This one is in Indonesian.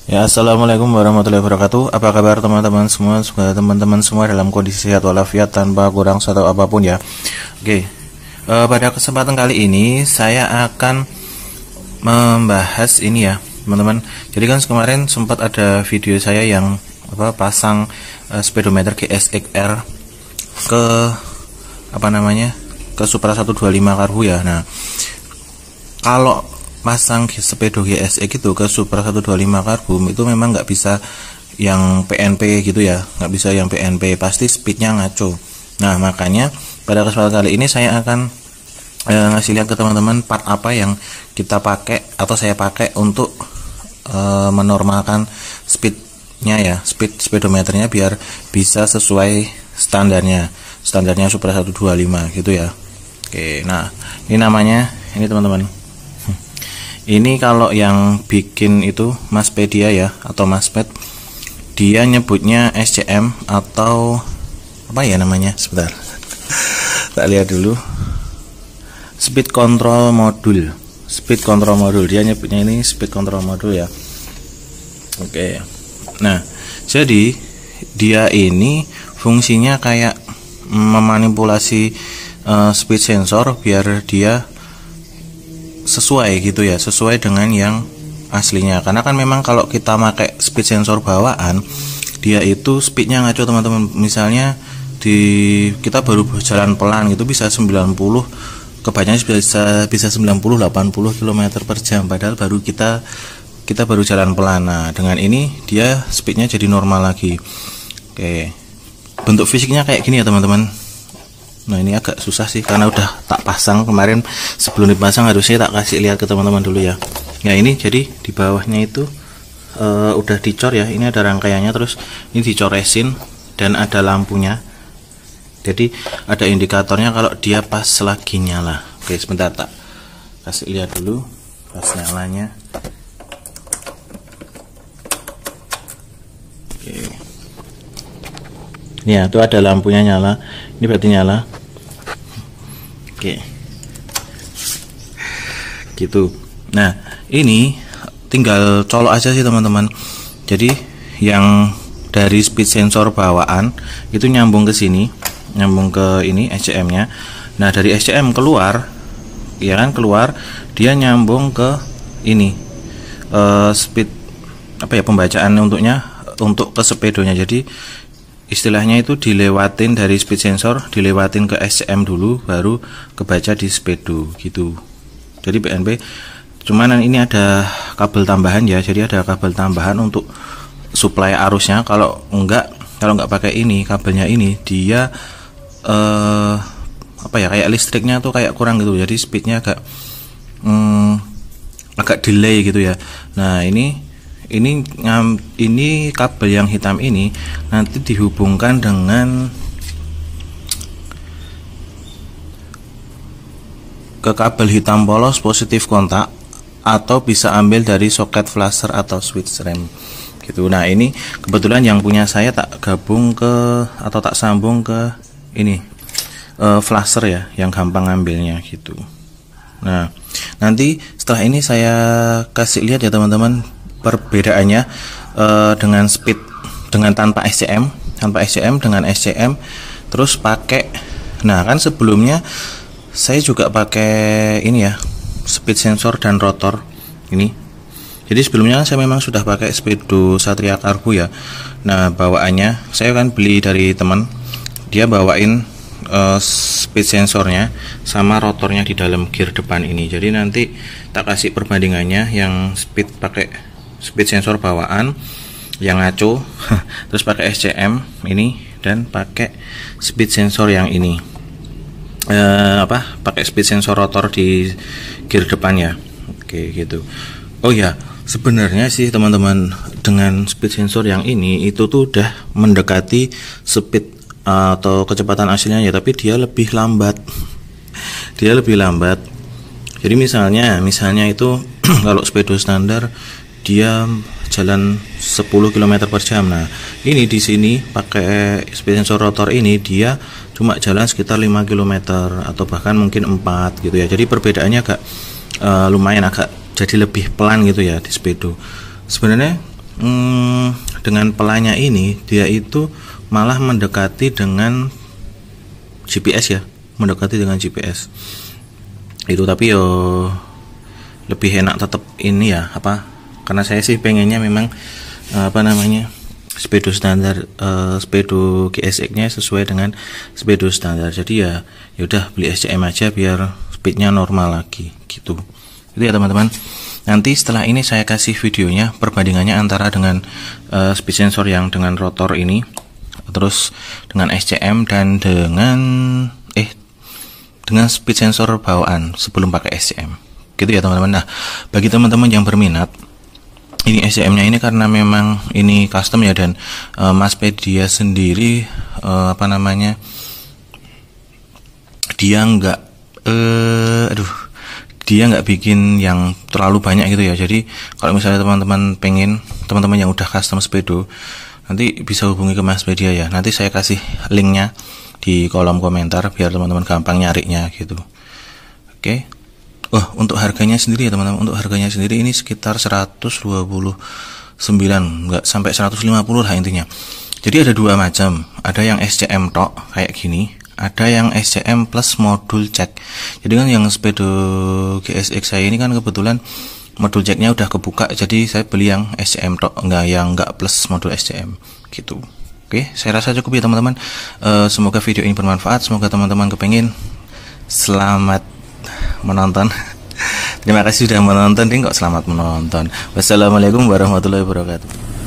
Ya, assalamualaikum warahmatullahi wabarakatuh. Apa kabar teman-teman semua? Semoga teman-teman semua dalam kondisi sehat walafiat tanpa kurang satu apapun ya. Oke, pada kesempatan kali ini saya akan membahas ini ya, teman-teman. Jadi kan kemarin sempat ada video saya yang pasang speedometer GSX-R ke ke Supra 125 karbu ya. Nah, kalau pasang sepedo GSX itu ke Supra 125 karbu itu memang nggak bisa yang PNP gitu ya, nggak bisa yang PNP, pasti speednya ngaco. Nah, makanya pada kesempatan kali ini saya akan ngasih lihat ke teman-teman part apa yang kita pakai atau saya pakai untuk menormalkan speednya ya, speedometernya biar bisa sesuai standarnya Supra 125 gitu ya. Oke, nah ini namanya, ini teman-teman, ini kalau yang bikin itu Maspedia ya, atau Masped, dia nyebutnya SCM atau apa ya namanya, sebentar tak lihat dulu. Speed control module, dia nyebutnya ini speed control module ya. Oke, nah jadi dia ini fungsinya kayak memanipulasi speed sensor biar dia sesuai gitu ya, sesuai dengan yang aslinya. Karena kan memang kalau kita pakai speed sensor bawaan, dia itu speednya ngaco teman-teman. Misalnya kita baru jalan pelan itu bisa 90, kebanyakan bisa 90-80 km per jam, padahal baru kita baru jalan pelan. Nah, dengan ini dia speednya jadi normal lagi. Oke, bentuk fisiknya kayak gini ya teman-teman. Nah, ini agak susah sih karena udah tak pasang kemarin. Sebelum dipasang harusnya tak kasih lihat ke teman-teman dulu ya. Nah, ini jadi di bawahnya itu udah dicor ya. Ini ada rangkaiannya, terus ini dicor resin dan ada lampunya. Jadi ada indikatornya kalau dia pas lagi nyala. Oke, sebentar tak kasih lihat dulu pas nyalanya. Oke. Ini ya, tuh ada lampunya nyala. Ini berarti nyala. Oke, gitu. Nah, ini tinggal colok aja sih teman-teman. Jadi yang dari speed sensor bawaan itu nyambung ke sini, nyambung ke ini SCM-nya. Nah, dari SCM keluar, ya kan, keluar dia nyambung ke ini speed pembacaan untuk ke sepedonya. Jadi istilahnya itu dilewatin dari speed sensor, dilewatin ke SCM dulu, baru kebaca di speedo gitu. Jadi PNP, cuman ini ada kabel tambahan ya, jadi ada kabel tambahan untuk suplai arusnya. Kalau nggak pakai ini kabelnya, ini dia kayak listriknya tuh kayak kurang gitu, jadi speednya agak delay gitu ya. Nah, ini kabel yang hitam ini nanti dihubungkan dengan ke kabel hitam polos positif kontak, atau bisa ambil dari soket flasher atau switch rem gitu. Nah, ini kebetulan yang punya saya tak gabung atau tak sambung ke ini flasher ya, yang gampang ngambilnya gitu. Nah, nanti setelah ini saya kasih lihat ya teman-teman perbedaannya dengan speed, dengan tanpa SCM dengan SCM, terus pakai. Nah, kan sebelumnya saya juga pakai ini ya, speed sensor dan rotor ini. Jadi sebelumnya saya memang sudah pakai speedo Satria karbu ya. Nah, bawaannya saya kan beli dari teman, dia bawain speed sensornya sama rotornya di dalam gear depan ini. Jadi nanti tak kasih perbandingannya, yang pakai speed sensor bawaan yang ngaco terus pakai SCM ini, dan pakai speed sensor yang ini pakai speed sensor rotor di gear depan ya. Oke, gitu. Oh ya, sebenarnya sih teman-teman, dengan speed sensor yang ini itu tuh udah mendekati speed atau kecepatan aslinya ya, tapi dia lebih lambat. Jadi misalnya itu kalau speedo standar dia jalan 10 km per jam. Nah, ini di sini pakai speed sensor rotor ini dia cuma jalan sekitar 5 km atau bahkan mungkin 4 gitu ya. Jadi perbedaannya agak lumayan, agak jadi lebih pelan gitu ya di speedo. Sebenarnya dengan pelanya ini dia itu malah mendekati dengan GPS ya, mendekati dengan GPS itu. Tapi yo lebih enak tetap ini ya, apa, karena saya sih pengennya memang apa namanya, speedo standar, speedo GSX nya sesuai dengan speedo standar. Jadi ya udah beli SCM aja biar speednya normal lagi gitu. Itu ya teman-teman. Nanti setelah ini saya kasih videonya perbandingannya antara dengan speed sensor yang dengan rotor ini, terus dengan SCM dan dengan speed sensor bawaan sebelum pakai SCM. Gitu ya teman-teman. Nah, bagi teman-teman yang berminat, ini SCM-nya ini karena memang ini custom ya, dan Maspedia sendiri apa namanya, dia nggak bikin yang terlalu banyak gitu ya. Jadi kalau misalnya teman-teman yang udah custom speedo, nanti bisa hubungi ke Maspedia ya. Nanti saya kasih linknya di kolom komentar biar teman-teman gampang nyarinya gitu. Oke. Untuk harganya sendiri ya teman-teman, untuk harganya sendiri ini sekitar 129, nggak sampai 150 lah intinya. Jadi ada dua macam, ada yang SCM tok kayak gini, ada yang SCM plus modul jack. Jadi kan yang speedo GSX saya ini kan kebetulan modul jacknya udah kebuka, jadi saya beli yang SCM tok, nggak plus modul SCM gitu. Oke, saya rasa cukup ya teman-teman. Semoga video ini bermanfaat, semoga teman-teman kepengin. Selamat menonton. Terima kasih sudah menonton, kok selamat menonton. Wassalamualaikum warahmatullahi wabarakatuh.